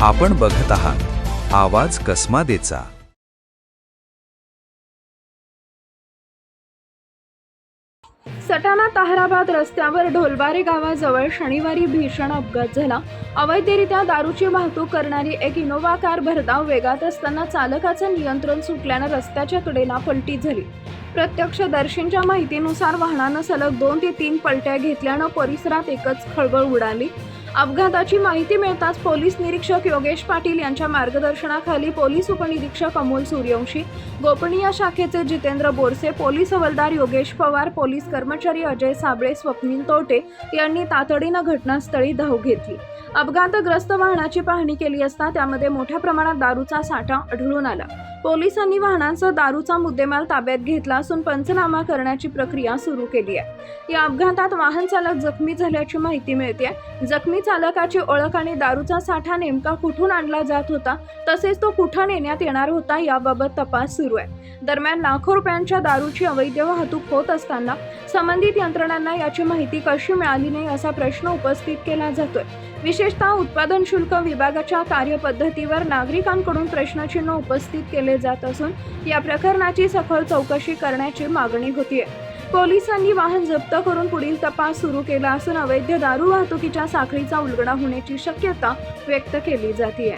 आपण बघत आहात आवाज कसमादेचा। सटाणा ताहराबाद रस्त्यावर ढोलबारे गावाजवळ शनिवारी भीषण अपघात झाला। अवैधरित्या दारूची वाहतूक करणारी एक इनोव्हा कार भरधाव वेगात असताना चालकाचं नियंत्रण सुटल्यानं रस्त्याच्या कडेला पलटी झाली। प्रत्यक्षदर्शींच्या माहितीनुसार वाहनानं सलग 2 ते 3 पलट्या घेतल्यानं परिसरात एकच खळबळ उडाली। अपघाताची माहिती मिळताच पोलीस निरीक्षक योगेश पाटील यांच्या मार्गदर्शनाखाली पोलीस उपनिरीक्षक अमोल सूर्यवंशी, गोपनीय शाखेचे जितेंद्र बोरसे, पोलीस हवालदार योगेश पवार, पोलीस कर्मचारी अजय साबळे, स्वप्नील तोटे यांनी तातडीनं घटनास्थळी धाव घेतली। अपघातग्रस्त वाहनाची पाहणी केली असता त्यामध्ये मोठ्या प्रमाणात दारूचा साठा आढळून आला। पोलिसांनी वाहनांसह दारूचा मुद्देमाल ताब्यात घेतला असून पंचनामा करण्याची प्रक्रिया सुरू केली आहे। या अपघातात वाहन चालक जखमी झाल्याची माहिती मिळते। जखमी चालकाची ओळख आणि दारूचा साठा नेमका कुठून आणला जात होता तसेच तो कुठे नेण्यात येणार होता याबाबत तपास सुरू आहे। दरम्यान लाखो रुपयांच्या दारूची अवैध वाहतूक होत असताना संबंधित यंत्रणांना याची माहिती कशी मिळाली नाही असा प्रश्न उपस्थित केला जातोय। विशेषतः उत्पादन शुल्क विभागाच्या कार्यपद्धतीवर नागरिकांकडून प्रश्नचिन्ह उपस्थित केले जात असून या प्रकरणाची सखोल चौकशी करण्याची मागणी होतीये। पोलिसांनी वाहन जप्त करून पुढील तपास सुरू केला असून अवैध दारू वाहतुकीच्या साखळीचा उलगडा होण्याची शक्यता व्यक्त केली जाते।